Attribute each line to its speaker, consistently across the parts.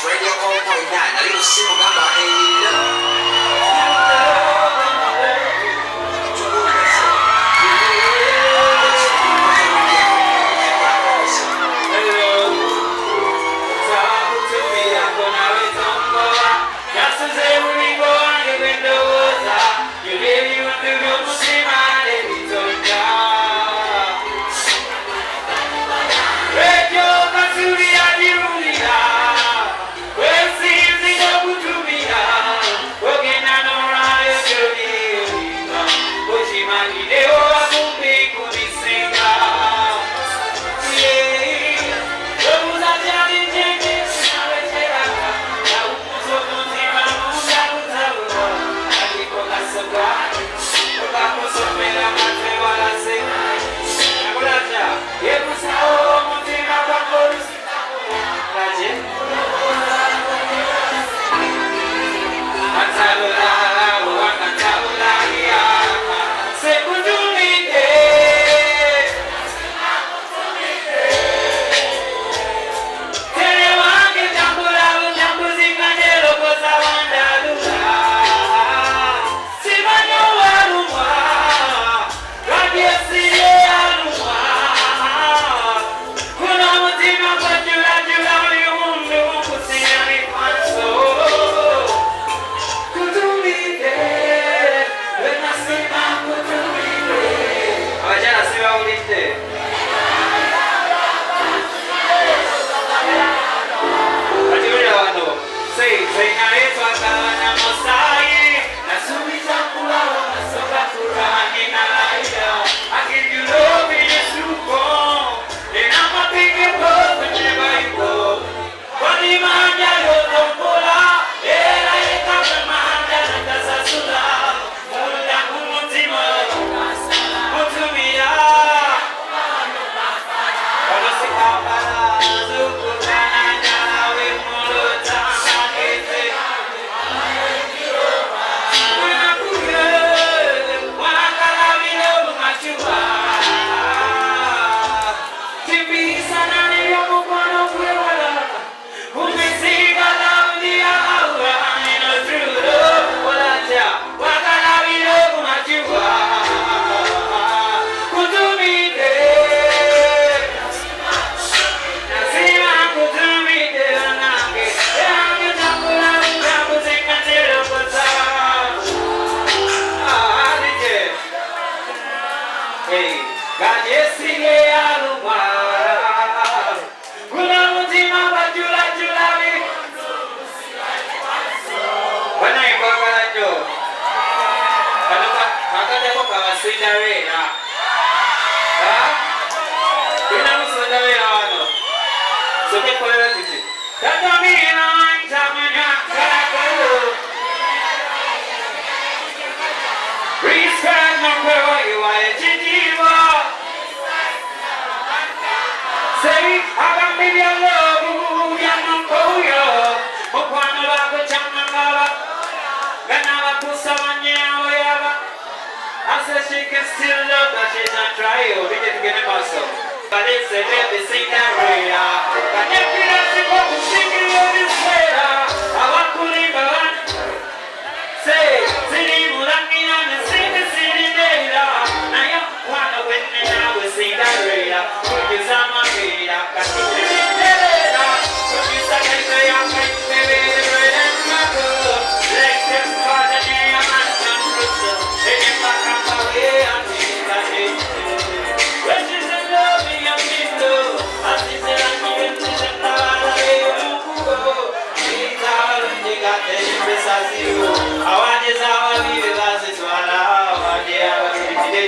Speaker 1: Radio 1.9, a little single number, hey,
Speaker 2: she can still love that she's not trying. We get to get a muscle. But it's a baby sing that way. But if you don't sing what we sing, you will say, I want to live on. Say, City Mulangi on the city data. Now you want to win and I will sing that way. Put this on my radar. Got to live in the radar. Put this on my radar. Baby, the bread and butter. Like them for the day I'm not done. Hey, if I come away, I'm in that day. When she's in love, I'm in love. I see that I'm in the love. She's all in the got the impress as you. I want this hour, we will ask it to allow. I want the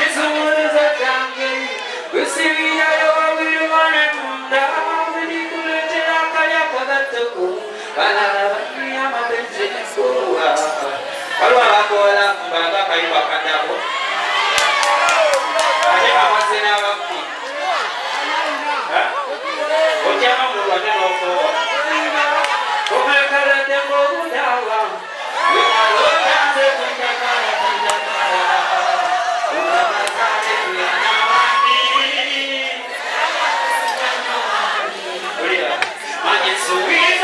Speaker 2: this woman is a junkie. We see we are we want to come down. We need to let it out. I have got to go. But I am a busy school. Kalau aku orang bangga kayu bakar dapur, ada apa sih nama aku? Kau jangan buat rokok. Kau kalau tembok jawab, kalau tak sepenjara penjara, ulah masih punya nawani. Boleh, makin sulit.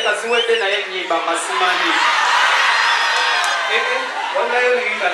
Speaker 2: nga ziwedde naye ennyimba masimanyi wagayo yimba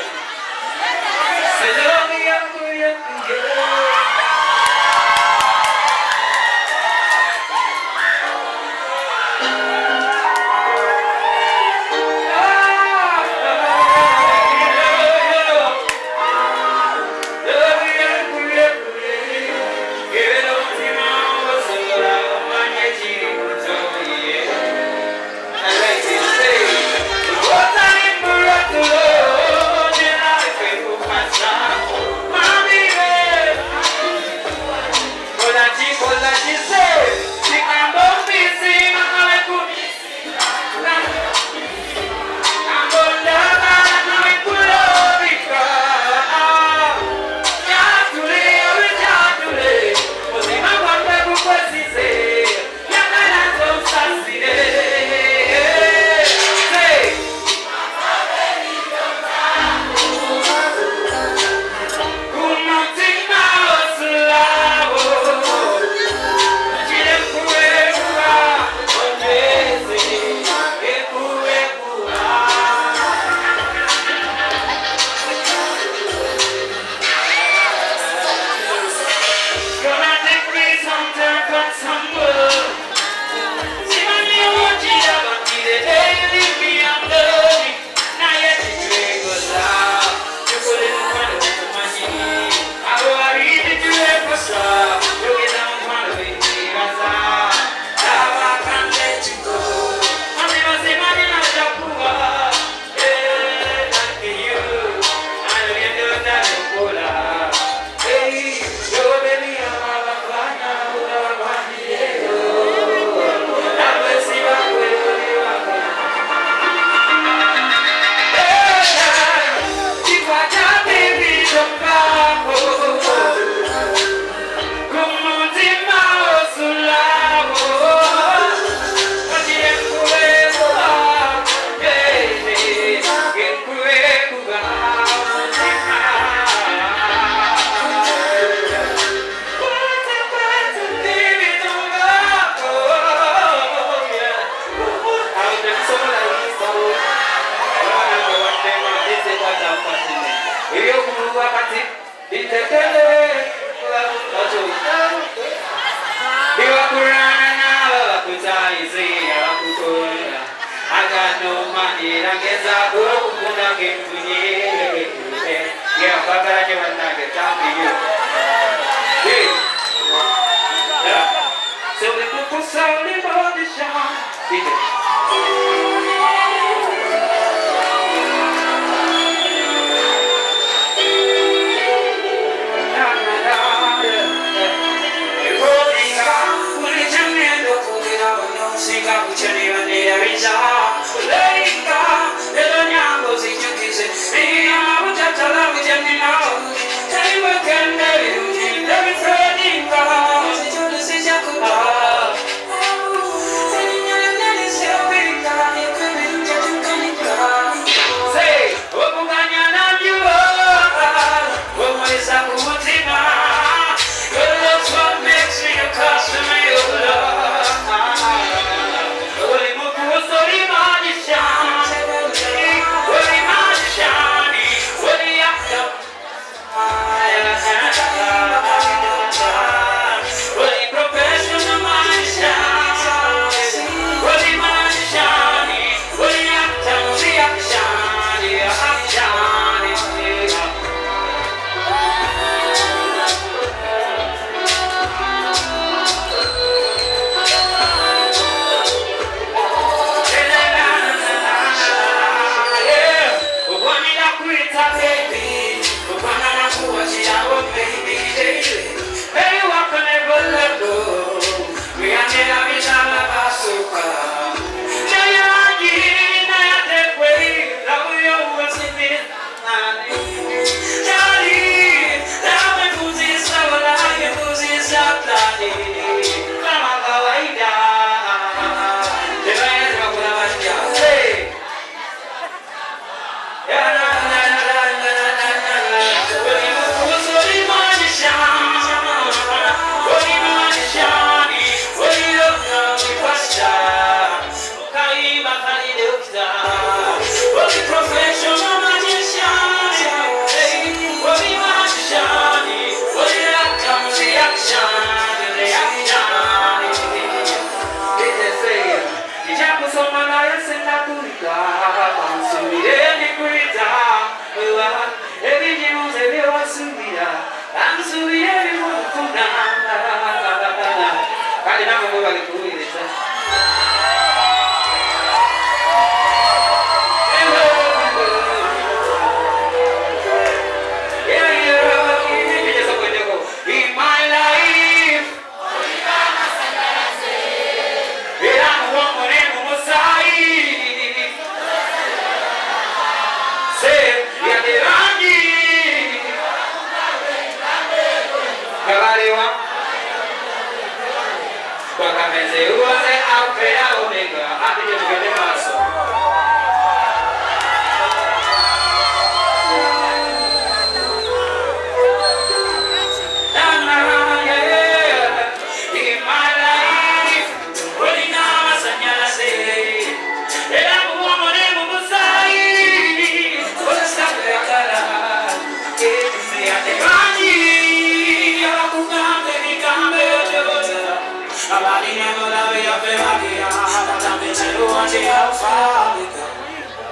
Speaker 2: wonder how far we come.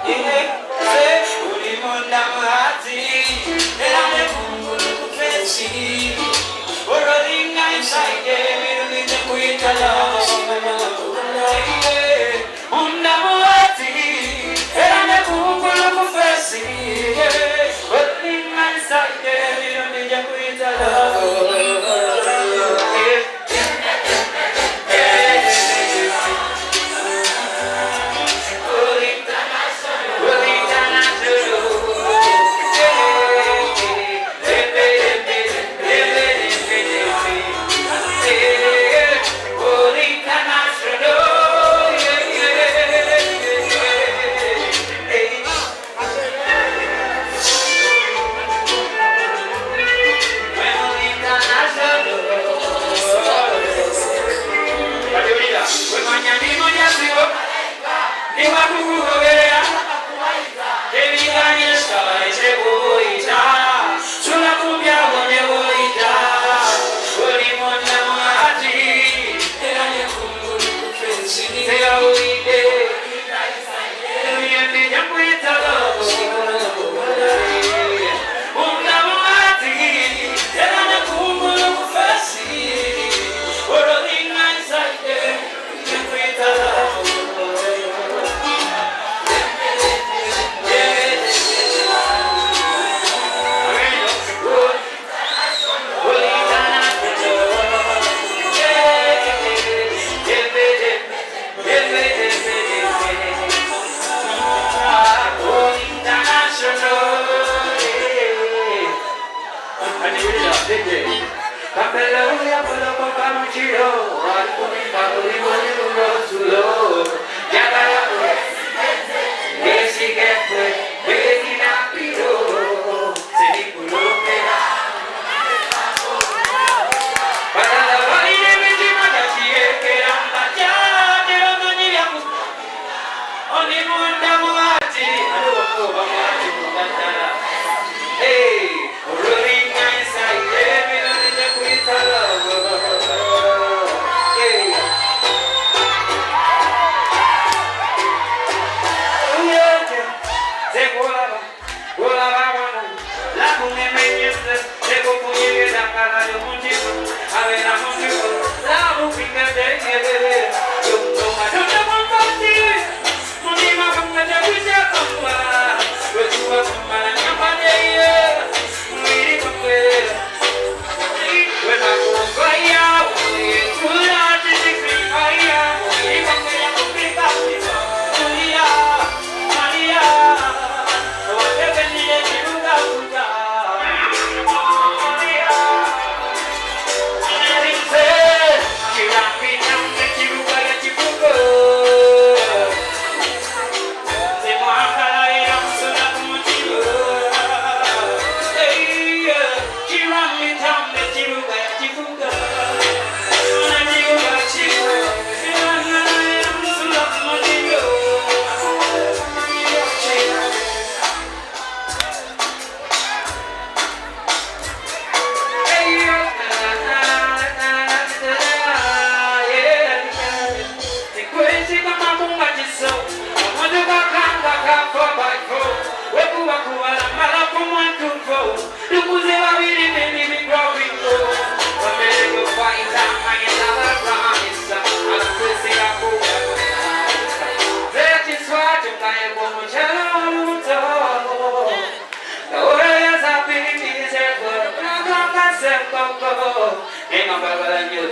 Speaker 2: Yeah, say, uli munda muhati, elane mungu lukufesi. Orolinga inside, mirunije kuita love. Yeah, munda muhati, elane mungu lukufesi. Orolinga inside, mirunije kuita love.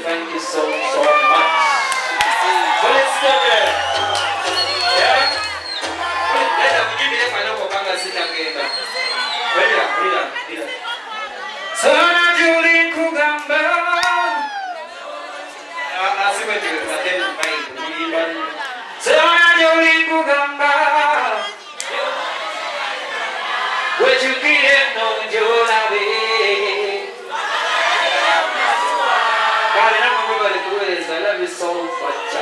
Speaker 2: Thank you so much. Well, let's go there. Yeah? Let us give me the final Kopanga sit again. Read up. Sana Julie Kugamba. I see what you are. Sana Julie Kugamba. What you get no Jolabe. I love you so much.